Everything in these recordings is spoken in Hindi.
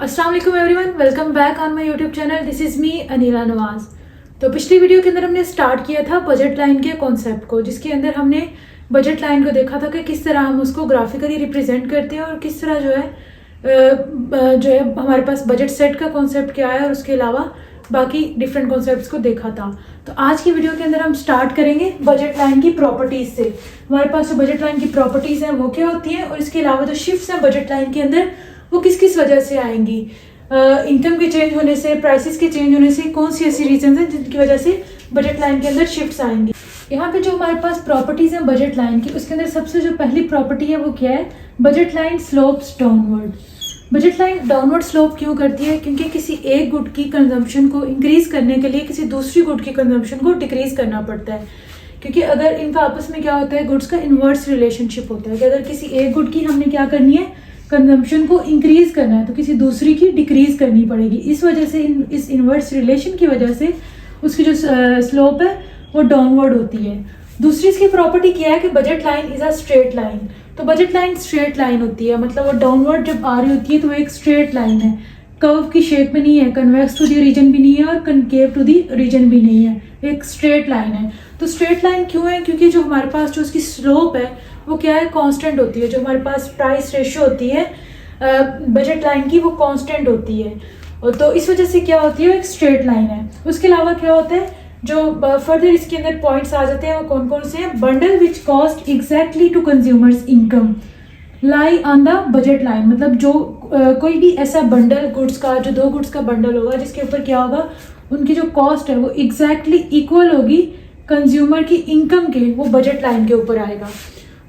अस्सलाम वालेकुम everyone, welcome back on my YouTube channel. This is me Anila Nawaz. तो पिछली वीडियो के अंदर हमने स्टार्ट किया था बजट लाइन के कॉन्सेप्ट को, जिसके अंदर हमने बजट लाइन को देखा था कि किस तरह हम उसको ग्राफिकली रिप्रेजेंट करते हैं और किस तरह जो है हमारे पास बजट सेट का कॉन्सेप्ट क्या है और उसके अलावा बाकी डिफरेंट कॉन्सेप्ट्स को देखा था। तो आज की वीडियो के अंदर हम स्टार्ट करेंगे बजट लाइन की प्रॉपर्टीज से। हमारे पास जो बजट लाइन की प्रॉपर्टीज हैं वो क्या होती हैं और इसके अलावा जो शिफ्ट्स हैं बजट लाइन के अंदर वो किस किस वजह से आएंगी। इनकम के चेंज होने से, प्राइसेस के चेंज होने से कौन सी ऐसी रीजन हैं जिनकी वजह से बजट लाइन के अंदर शिफ्ट्स आएंगी। यहाँ पे जो हमारे पास प्रॉपर्टीज हैं बजट लाइन की, उसके अंदर सबसे जो पहली प्रॉपर्टी है वो क्या है, budget line slopes downward. Budget line downward slope क्यों करती है? क्योंकि किसी एक गुड की कंजम्पशन को इंक्रीज करने के लिए किसी दूसरी गुड की कंजम्पशन को डिक्रीज करना पड़ता है। क्योंकि अगर इनका आपस में क्या होता है, गुड्स का इन्वर्स रिलेशनशिप होता है कि अगर किसी एक गुड की हमने क्या करनी है, कंजम्पशन को इंक्रीज करना है, तो किसी दूसरी की डिक्रीज करनी पड़ेगी। इस वजह से इस इन्वर्स रिलेशन की वजह से उसकी जो स्लोप है वो डाउनवर्ड होती है। दूसरी इसकी प्रॉपर्टी क्या है कि budget line is a straight line. तो बजट लाइन स्ट्रेट लाइन होती है, मतलब वो डाउनवर्ड जब आ रही होती है तो वो एक स्ट्रेट लाइन है, कर्व की शेप में नहीं है, कन्वेक्स टू द रीजन भी नहीं है और कनकेव टू द रीजन भी नहीं है, एक स्ट्रेट लाइन है। तो स्ट्रेट लाइन क्यों है? क्योंकि जो हमारे पास जो उसकी स्लोप है वो क्या है, कांस्टेंट होती है। जो हमारे पास प्राइस रेशियो होती है बजट लाइन की वो कांस्टेंट होती है, और तो इस वजह से क्या होती है, एक स्ट्रेट लाइन है। उसके अलावा क्या होता है, जो फर्दर इसके अंदर पॉइंट्स आ जाते हैं वो कौन कौन से हैं, bundle which cost exactly to consumers income lie on the budget line. मतलब जो कोई भी ऐसा बंडल गुड्स का, जो दो गुड्स का बंडल होगा जिसके ऊपर क्या होगा, उनकी जो कॉस्ट है वो एग्जैक्टली इक्वल होगी कंज्यूमर की इनकम के, वो बजट लाइन के ऊपर आएगा।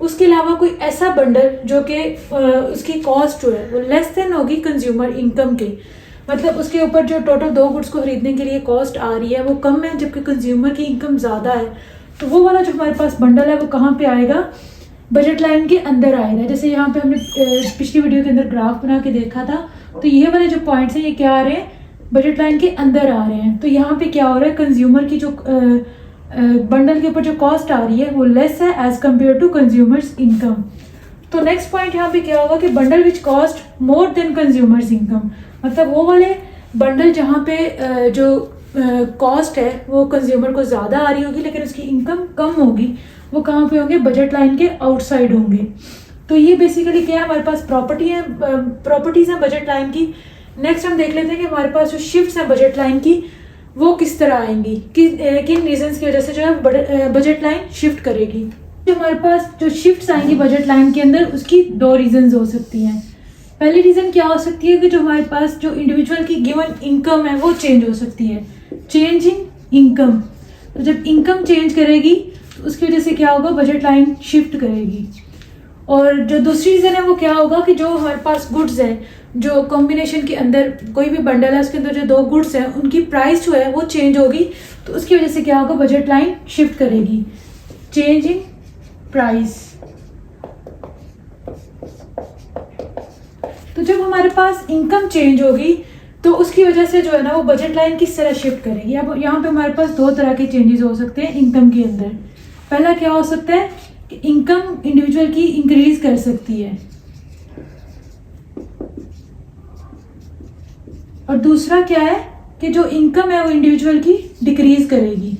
उसके अलावा कोई ऐसा बंडल जो कि उसकी कॉस्ट जो है वो लेस देन होगी कंज्यूमर इनकम के, मतलब उसके ऊपर जो टोटल दो गुड्स को खरीदने के लिए कॉस्ट आ रही है वो कम है जबकि कंज्यूमर की इनकम ज़्यादा है, तो वो वाला जो हमारे पास बंडल है वो कहाँ पे आएगा, बजट लाइन के अंदर आएगा। जैसे यहाँ पे हमने पिछली वीडियो के अंदर ग्राफ बना के देखा था, तो ये वाले जो पॉइंट्स हैं ये क्या आ रहे हैं, बजट लाइन के अंदर आ रहे हैं। तो यहाँ पे क्या हो रहा है, कंज्यूमर की जो बंडल के ऊपर जो कॉस्ट आ रही है वो लेस है as compare to consumers income. तो नेक्स्ट पॉइंट यहाँ पे क्या होगा कि bundle which cost more than consumers income, मतलब वो वाले बंडल जहाँ पे जो कॉस्ट है वो कंज्यूमर को ज़्यादा आ रही होगी लेकिन उसकी इनकम कम होगी, वो कहाँ पे होंगे, बजट लाइन के आउटसाइड होंगे। तो ये बेसिकली क्या है, हमारे पास प्रॉपर्टीज़ हैं बजट लाइन की। नेक्स्ट हम देख लेते हैं कि हमारे पास जो शिफ्ट्स हैं बजट लाइन की वो किस तरह आएंगी, किन रीजंस की वजह से जो है बजट लाइन शिफ्ट करेगी। जो हमारे पास जो शिफ्ट्स आएंगी बजट लाइन के अंदर, उसकी दो रीजंस हो सकती हैं। पहली रीज़न क्या हो सकती है कि जो हमारे पास जो इंडिविजुअल की गिवन इनकम है वो चेंज हो सकती है, चेंज इन इनकम। तो जब इनकम चेंज करेगी तो उसकी वजह से क्या होगा, बजट लाइन शिफ्ट करेगी। और जो दूसरी रीज़न है वो क्या होगा कि जो हमारे पास गुड्स हैं, जो कॉम्बिनेशन के अंदर कोई भी बंडल है उसके अंदर जो दो गुड्स हैं उनकी प्राइस जो है वो चेंज होगी, तो उसकी वजह से क्या होगा, बजट लाइन शिफ्ट करेगी, चेंज इन प्राइस। तो जब हमारे पास इनकम चेंज होगी तो उसकी वजह से जो है ना वो बजट लाइन किस तरह शिफ्ट करेगी। अब यहाँ पे हमारे पास दो तरह के चेंजेस हो सकते हैं इनकम के अंदर। पहला क्या हो सकता है कि इनकम इंडिविजुअल की इंक्रीज कर सकती है, और दूसरा क्या है कि जो इनकम है वो इंडिविजुअल की डिक्रीज करेगी।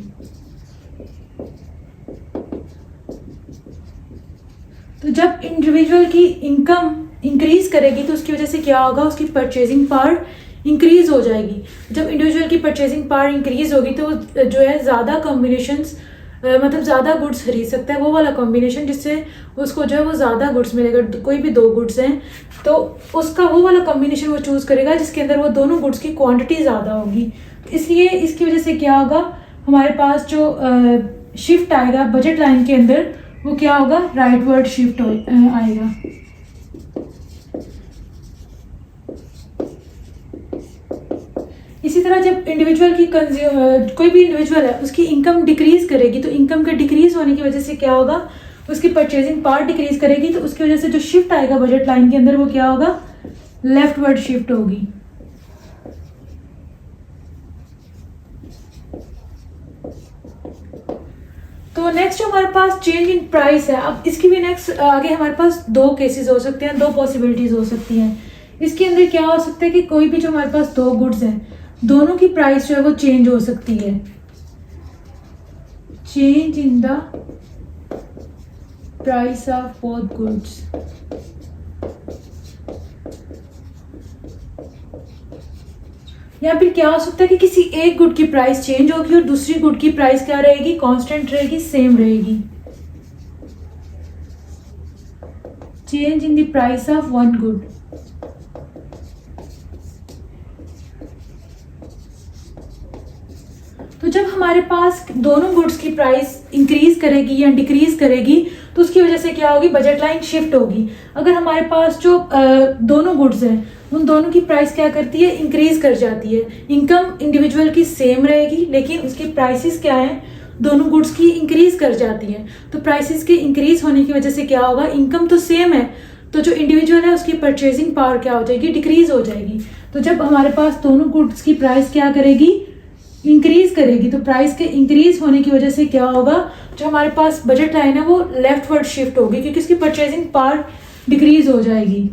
तो जब इंडिविजुअल की इनकम इंक्रीज करेगी तो उसकी वजह से क्या होगा, उसकी परचेजिंग पावर इंक्रीज हो जाएगी। जब इंडिविजुअल की परचेजिंग पावर इंक्रीज होगी तो जो है ज़्यादा कॉम्बिनेशंस, मतलब ज़्यादा गुड्स खरीद सकता है, वो वाला कॉम्बिनेशन जिससे उसको जो है वो ज़्यादा गुड्स मिलेगा। कोई भी दो गुड्स हैं तो उसका वो वाला कॉम्बिनेशन वो चूज़ करेगा जिसके अंदर वो दोनों गुड्स की क्वांटिटी ज़्यादा होगी। इसलिए इसकी वजह से क्या होगा, हमारे पास जो शिफ्ट आएगा बजट लाइन के अंदर वो क्या होगा, राइटवर्ड शिफ्ट आएगा। इसी तरह जब इंडिविजुअल की कोई भी इंडिविजुअल है उसकी इनकम डिक्रीज करेगी तो इनकम के डिक्रीज होने की वजह से क्या होगा, उसकी परचेजिंग पावर डिक्रीज करेगी, तो उसकी वजह से जो शिफ्ट आएगा बजट लाइन के अंदर वो क्या होगा, लेफ्टवर्ड शिफ्ट होगी। तो नेक्स्ट जो हमारे पास चेंज इन प्राइस है, अब इसकी भी नेक्स्ट आगे हमारे पास दो केसेस हो सकते हैं, दो पॉसिबिलिटीज हो सकती हैं। इसके अंदर क्या हो सकता है कि कोई भी जो हमारे पास दो गुड्स हैं, दोनों की प्राइस जो है वो चेंज हो सकती है। Change in the price of both goods. या फिर क्या हो सकता है कि किसी एक गुड की प्राइस चेंज होगी और दूसरी गुड की प्राइस क्या रहेगी, कांस्टेंट रहेगी, सेम रहेगी। Change in the price of one good. तो जब हमारे पास दोनों गुड्स की प्राइस इंक्रीज करेगी या डिक्रीज करेगी तो उसकी वजह से क्या होगी, बजट लाइन शिफ्ट होगी। अगर हमारे पास जो दोनों गुड्स हैं उन दोनों की प्राइस क्या करती है, इंक्रीज कर जाती है। इनकम इंडिविजुअल की सेम रहेगी लेकिन उसकी प्राइसेस क्या है, दोनों गुड्स की इंक्रीज कर जाती है। तो प्राइसेस के इंक्रीज होने की वजह से क्या होगा, इनकम तो सेम है तो जो इंडिविजुअल है उसकी परचेजिंग पावर क्या हो जाएगी, डिक्रीज हो जाएगी। तो जब हमारे पास दोनों गुड्स की प्राइस क्या करेगी, इंक्रीज करेगी, तो प्राइस के इंक्रीज होने की वजह से क्या होगा, जो हमारे पास बजट लाइन है वो लेफ्टवर्ड शिफ्ट होगी क्योंकि उसकी परचेजिंग पावर डिक्रीज हो जाएगी,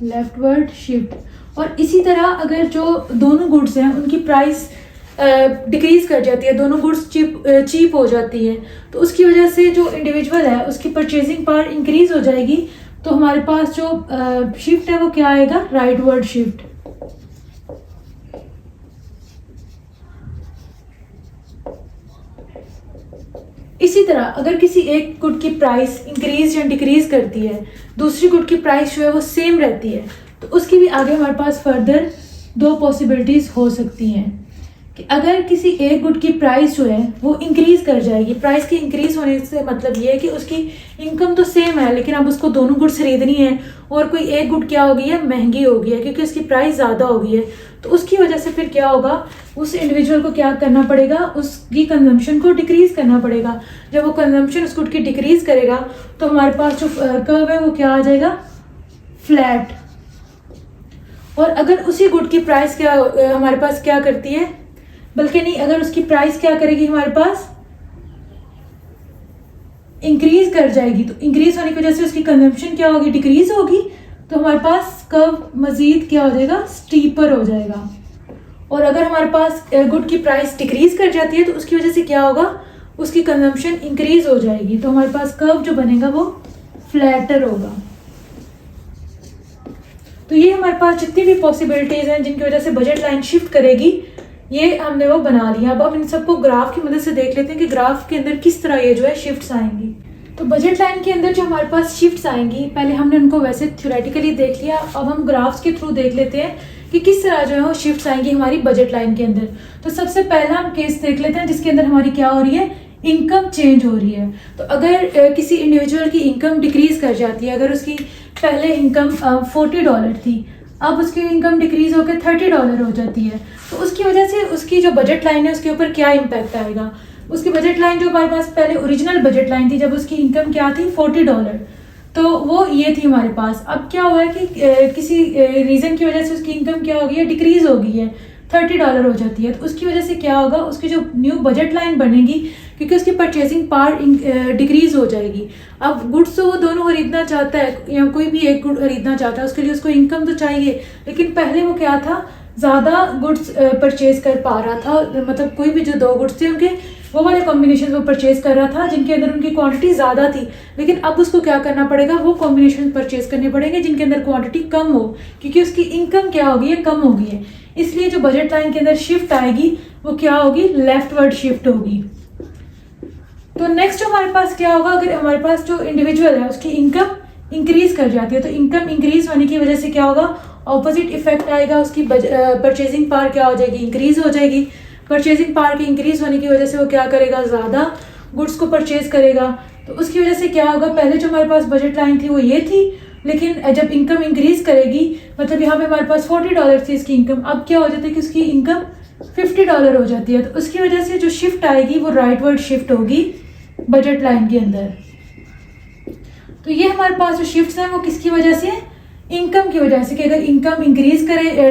लेफ्टवर्ड शिफ्ट। और इसी तरह अगर जो दोनों गुड्स हैं उनकी प्राइस डिक्रीज कर जाती है, दोनों गुड्स चीप हो जाती है, तो उसकी वजह से जो इंडिविजुअल है उसकी परचेजिंग पावर इंक्रीज हो जाएगी। तो हमारे पास जो शिफ्ट है वो क्या आएगा, राइटवर्ड शिफ्ट। इसी तरह अगर किसी एक गुड की प्राइस इंक्रीज या डिक्रीज करती है, दूसरी गुड की प्राइस जो है वो सेम रहती है, तो उसकी भी आगे हमारे पास फर्दर दो पॉसिबिलिटीज हो सकती हैं कि अगर किसी एक गुड की प्राइस जो है वो इंक्रीज कर जाएगी। प्राइस के इंक्रीज होने से मतलब ये है कि उसकी इनकम तो सेम है लेकिन अब उसको दोनों गुड्स खरीदनी है और कोई एक गुड क्या हो गई है, महंगी हो गई है क्योंकि उसकी प्राइस ज़्यादा हो गई है। तो उसकी वजह से फिर क्या होगा, उस इंडिविजुअल को क्या करना पड़ेगा, उसकी कंजम्पशन को डिक्रीज करना पड़ेगा। जब वो कंजम्पशन उस गुड की डिक्रीज करेगा तो हमारे पास जो कर्व है वो क्या आ जाएगा, फ्लैट। और अगर उसी गुड की प्राइस क्या हमारे पास क्या करती है, बल्कि नहीं, अगर उसकी प्राइस क्या करेगी, हमारे पास इंक्रीज कर जाएगी, तो इंक्रीज होने की वजह से उसकी कंजम्पशन क्या होगी, डिक्रीज होगी, तो हमारे पास कर्व मजीद क्या हो जाएगा, स्टीपर हो जाएगा। और अगर हमारे पास गुड की प्राइस डिक्रीज कर जाती है तो उसकी वजह से क्या होगा, उसकी कंजम्पशन इंक्रीज हो जाएगी, तो हमारे पास कर्व जो बनेगा वो फ्लैटर होगा। तो ये हमारे पास जितनी भी पॉसिबिलिटीज हैं जिनकी वजह से बजट लाइन शिफ्ट करेगी, ये हमने वो बना लिया। अब हम इन सबको ग्राफ की मदद से देख लेते हैं कि ग्राफ के अंदर किस तरह ये जो है शिफ्ट्स आएंगी। तो बजट लाइन के अंदर जो हमारे पास शिफ्ट्स आएंगी, पहले हमने उनको वैसे थ्योरेटिकली देख लिया, अब हम ग्राफ्स के थ्रू देख लेते हैं कि किस तरह जो है वो शिफ्ट्स आएंगी हमारी बजट लाइन के अंदर। तो सबसे पहला हम केस देख लेते हैं जिसके अंदर हमारी क्या हो रही है, इनकम चेंज हो रही है। तो अगर किसी इंडिविजुअल की इनकम डिक्रीज कर जाती है, अगर उसकी पहले इनकम $40 थी, अब उसकी इनकम डिक्रीज होकर $30 हो जाती है, तो उसकी वजह से उसकी जो बजट लाइन है उसके ऊपर क्या इम्पैक्ट आएगा। उसकी बजट लाइन जो हमारे पास पहले ओरिजिनल बजट लाइन थी, जब उसकी इनकम क्या थी, $40, तो वो ये थी हमारे पास। अब क्या हुआ है कि किसी रीज़न की वजह से उसकी इनकम क्या हो गई है, डिक्रीज हो गई है, $30 हो जाती है, तो उसकी वजह से क्या होगा, उसकी जो न्यू बजट लाइन बनेगी क्योंकि उसकी परचेजिंग पावर डिक्रीज हो जाएगी। अब गुड्स तो वो दोनों खरीदना चाहता है या कोई भी एक गुड खरीदना चाहता है, उसके लिए उसको इनकम तो चाहिए, लेकिन पहले वो क्या था, ज़्यादा गुड्स परचेज कर पा रहा था, मतलब कोई भी जो दो गुड्स थे उनके वो वाले कॉम्बिनेशन वो परचेज कर रहा था जिनके अंदर उनकी क्वांटिटी ज़्यादा थी, लेकिन अब उसको क्या करना पड़ेगा, वो कॉम्बिनेशन परचेज करने पड़ेंगे जिनके अंदर क्वांटिटी कम हो क्योंकि उसकी इनकम क्या होगी है, कम होगी है। इसलिए जो बजट लाइन के अंदर शिफ्ट आएगी वो क्या होगी, लेफ्टवर्ड शिफ्ट होगी। तो नेक्स्ट हमारे पास क्या होगा, अगर हमारे पास जो इंडिविजुअल है उसकी इनकम इंक्रीज कर जाती है, तो इनकम इंक्रीज होने की वजह से क्या होगा, ऑपोजिट इफेक्ट आएगा, उसकी परचेजिंग पावर क्या हो जाएगी, इंक्रीज हो जाएगी। परचेजिंग पावर के इंक्रीज होने की वजह से वो क्या करेगा, ज़्यादा गुड्स को परचेज करेगा, तो उसकी वजह से क्या होगा, पहले जो हमारे पास बजट लाइन थी वो ये थी, लेकिन जब इनकम इंक्रीज करेगी, मतलब यहाँ पे हमारे पास $40 थी इसकी इनकम, अब क्या हो जाता है कि उसकी इनकम $50 हो जाती है, तो उसकी वजह से जो शिफ्ट आएगी वो राइटवर्ड शिफ्ट होगी बजट लाइन के अंदर। तो ये हमारे पास जो शिफ्ट्स हैं वो किसकी वजह से, इनकम की वजह से, कि अगर इनकम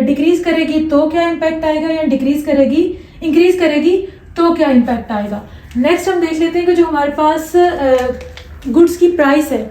डिक्रीज करेगी तो क्या इम्पैक्ट आएगा, या इंक्रीज करेगी तो क्या इम्पैक्ट आएगा। नेक्स्ट हम देख लेते हैं कि जो हमारे पास गुड्स की प्राइस है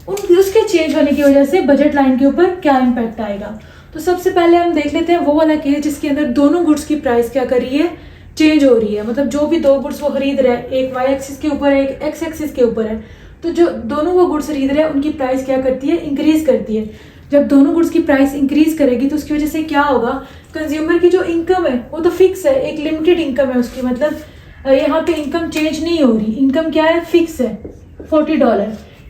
उसके चेंज होने की वजह से बजट लाइन के ऊपर क्या इम्पैक्ट आएगा। तो सबसे पहले हम देख लेते हैं वो वाला केस जिसके अंदर दोनों गुड्स की प्राइस क्या कर रही है, चेंज हो रही है। मतलब जो भी दो गुड्स वो खरीद रहे हैं, एक वाई एक्सिस के ऊपर है, एक एक्स एक्सिस के ऊपर है, तो जो दोनों वो गुड्स खरीद रहे हैं उनकी प्राइस क्या करती है, इंक्रीज करती है। जब दोनों गुड्स की प्राइस इंक्रीज करेगी तो उसकी वजह से क्या होगा, कंज्यूमर की जो इनकम है वो तो फिक्स है, एक लिमिटेड इनकम है उसकी, मतलब यहाँ पे इनकम चेंज नहीं हो रही, इनकम क्या है, फिक्स है $40।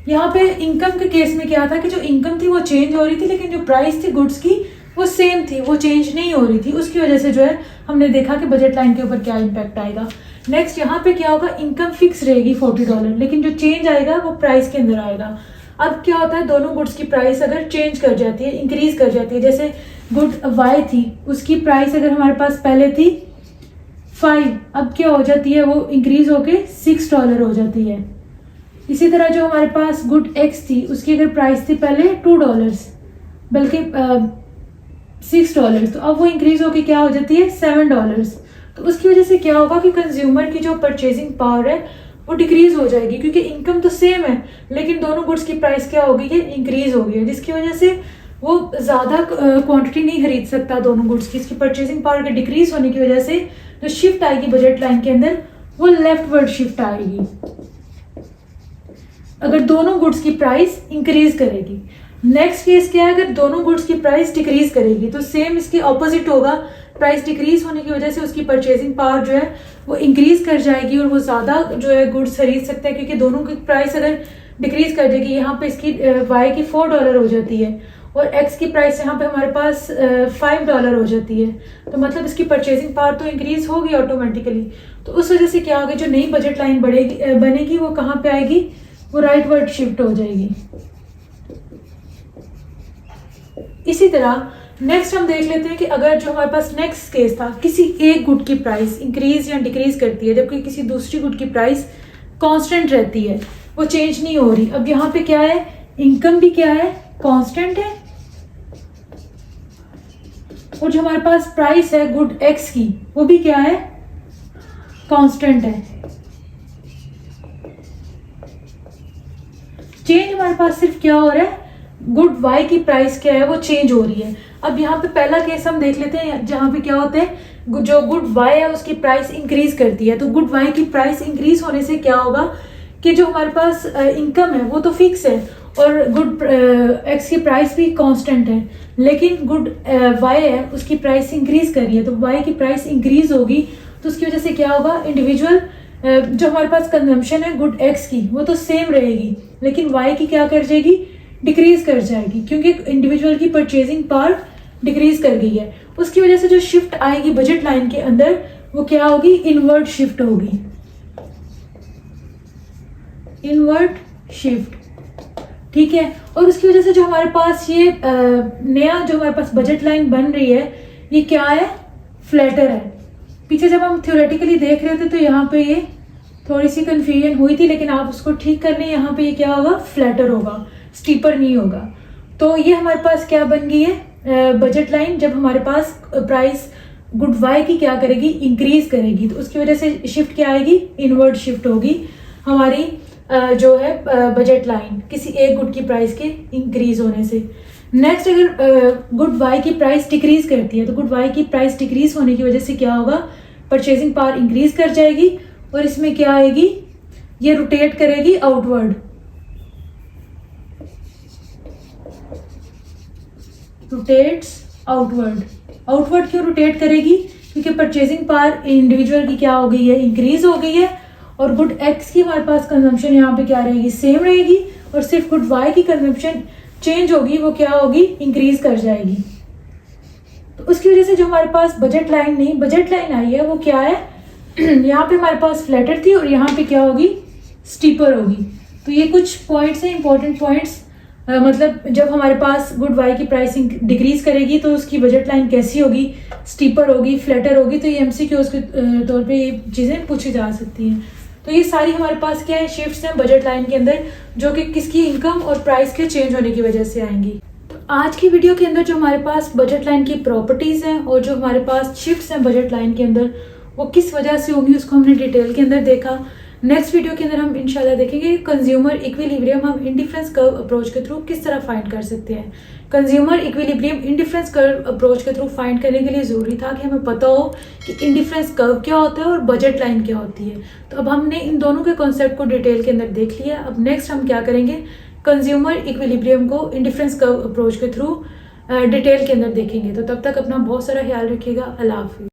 यहाँ पे इनकम के केस में क्या था कि जो इनकम थी वो चेंज हो रही थी, लेकिन जो प्राइस थी गुड्स की वो सेम थी, वो चेंज नहीं हो रही थी। उसकी वजह से जो है हमने देखा कि बजट लाइन के ऊपर क्या इम्पैक्ट आएगा। नेक्स्ट यहाँ पे क्या होगा, इनकम फिक्स रहेगी $40, लेकिन जो चेंज आएगा वो प्राइस के अंदर आएगा। अब क्या होता है, दोनों गुड्स की प्राइस अगर चेंज कर जाती है, इंक्रीज कर जाती है, जैसे गुड वाई थी उसकी प्राइस अगर हमारे पास पहले थी 5, अब क्या हो जाती है, वो इंक्रीज होके $6 हो जाती है। इसी तरह जो हमारे पास गुड एक्स थी उसकी अगर प्राइस थी पहले $2, बल्कि $6, तो अब वो इंक्रीज होके क्या हो जाती है $7। तो उसकी वजह से क्या होगा कि कंज्यूमर की जो परचेजिंग पावर है वो डिक्रीज हो जाएगी, क्योंकि इनकम तो सेम है लेकिन दोनों गुड्स की प्राइस क्या हो गई है, इंक्रीज हो गई है, जिसकी वजह से वो ज़्यादा क्वांटिटी नहीं खरीद सकता दोनों गुड्स की। इसकी परचेजिंग पावर के डिक्रीज होने की वजह से जो शिफ्ट आएगी बजट लाइन के अंदर वो लेफ्टवर्ड शिफ्ट आएगी अगर दोनों गुड्स की प्राइस इंक्रीज करेगी। नेक्स्ट केस क्या है, अगर दोनों गुड्स की प्राइस डिक्रीज करेगी तो सेम इसके ऑपोजिट होगा, प्राइस डिक्रीज होने की वजह से उसकी परचेजिंग पावर जो है वो इंक्रीज कर जाएगी और वो ज़्यादा जो है गुड्स खरीद सकते हैं, क्योंकि दोनों की प्राइस अगर डिक्रीज कर देगी, यहाँ पे इसकी वाई की $4 हो जाती है और एक्स की प्राइस यहाँ पे हमारे पास $5 हो जाती है, तो मतलब इसकी परचेजिंग पावर तो इंक्रीज होगी ऑटोमेटिकली। तो उस वजह से क्या होगा, जो नई बजट लाइन बनेगी वो कहाँ पे आएगी, वो राइटवर्ड शिफ्ट हो जाएगी। इसी तरह नेक्स्ट हम देख लेते हैं कि अगर जो हमारे पास नेक्स्ट केस था, किसी एक गुड की प्राइस इंक्रीज या डिक्रीज करती है जबकि किसी दूसरी गुड की प्राइस कांस्टेंट रहती है, वो चेंज नहीं हो रही। अब यहाँ पे क्या है, इनकम भी क्या है, कांस्टेंट है, और जो हमारे पास प्राइस है गुड एक्स की वो भी क्या है, कांस्टेंट है। चेंज हमारे पास सिर्फ क्या हो रहा है, गुड वाई की प्राइस क्या है वो चेंज हो रही है। अब यहाँ पे पहला केस हम देख लेते हैं जहाँ पे क्या होता है, जो गुड वाई है उसकी प्राइस इंक्रीज करती है, तो गुड वाई की प्राइस इंक्रीज होने से क्या होगा कि जो हमारे पास इनकम है वो तो फिक्स है और गुड एक्स की प्राइस भी कांस्टेंट है, लेकिन गुड वाई है उसकी प्राइस इंक्रीज कर रही है, तो वाई की प्राइस इंक्रीज होगी, तो उसकी वजह से क्या होगा, इंडिविजुअल जो हमारे पास कंजम्पशन है गुड एक्स की वो तो सेम रहेगी, लेकिन वाई की क्या कर जाएगी, डिक्रीज कर जाएगी, क्योंकि इंडिविजुअल की परचेजिंग पावर डिक्रीज कर गई है। उसकी वजह से जो शिफ्ट आएगी बजट लाइन के अंदर वो क्या होगी, इनवर्ड शिफ्ट होगी, इनवर्ड शिफ्ट, ठीक है। और उसकी वजह से जो हमारे पास ये नया जो हमारे पास बजट लाइन बन रही है ये क्या है, फ्लैटर है। पीछे जब हम थ्योरेटिकली देख रहे थे तो यहाँ पे ये थोड़ी सी कंफ्यूजन हुई थी, लेकिन आप उसको ठीक कर लें, यहाँ पे ये क्या होगा, फ्लैटर होगा, स्टीपर नहीं होगा। तो ये हमारे पास क्या बन गई है, बजट लाइन, जब हमारे पास प्राइस गुड वाई की क्या करेगी, इंक्रीज करेगी, तो उसकी वजह से शिफ्ट क्या आएगी, इनवर्ड शिफ्ट होगी हमारी जो है बजट लाइन किसी एक गुड की प्राइस के इंक्रीज होने से। नेक्स्ट अगर गुड वाई की प्राइस डिक्रीज करती है तो गुड वाई की प्राइस डिक्रीज होने की वजह से क्या होगा, परचेजिंग पावर इंक्रीज कर जाएगी और इसमें क्या आएगी, ये रोटेट करेगी आउटवर्ड, रोटेट्स आउटवर्ड। आउटवर्ड क्यों रोटेट करेगी, क्योंकि परचेजिंग पावर इंडिविजुअल की क्या हो गई है, इंक्रीज हो गई है, और गुड एक्स की हमारे पास कंजम्पशन यहाँ पे क्या रहेगी, सेम रहेगी, और सिर्फ गुड वाई की कंजम्पशन चेंज होगी, वो क्या होगी, इंक्रीज कर जाएगी। तो उसकी वजह से जो हमारे पास बजट लाइन नहीं बजट लाइन आई है वो क्या है, यहाँ पे हमारे पास फ्लैटर थी और यहाँ पे क्या होगी, स्टीपर होगी। तो ये कुछ पॉइंट्स हैं, इंपॉर्टेंट पॉइंट्स, मतलब जब हमारे पास गुड वाई की प्राइसिंग डिक्रीज करेगी तो उसकी बजट लाइन कैसी होगी, स्टीपर होगी, फ्लैटर होगी। तो ये एमसीक्यूज के तौर पे ये चीज़ें पूछी जा सकती हैं। तो ये सारी हमारे पास क्या है, शिफ्ट्स हैं बजट लाइन के अंदर, जो कि किसकी इनकम और प्राइस के चेंज होने की वजह से आएंगी। तो आज की वीडियो के अंदर जो हमारे पास बजट लाइन की प्रॉपर्टीज़ हैं और जो हमारे पास शिफ्ट्स हैं बजट लाइन के अंदर वो किस वजह से होंगी उसको हमने डिटेल के अंदर देखा। नेक्स्ट वीडियो के अंदर हम इंशाल्लाह देखेंगे कंज्यूमर इक्विलिब्रियम हम इंडिफरेंस कर्व अप्रोच के थ्रू किस तरह फाइंड कर सकते हैं। Consumer equilibrium indifference curve approach के थ्रू फाइंड करने के लिए ज़रूरी था कि हमें पता हो कि इंडिफरेंस कर्व क्या होता है और बजट लाइन क्या होती है। तो अब हमने इन दोनों के कॉन्सेप्ट को डिटेल के अंदर देख लिया। अब नेक्स्ट हम क्या करेंगे, कंज्यूमर इक्विलिब्रियम को इंडिफरेंस कर्व अप्रोच के थ्रू डिटेल के अंदर देखेंगे। तो तब तक अपना बहुत सारा ख्याल रखिएगा। अल्लाह हाफिज़।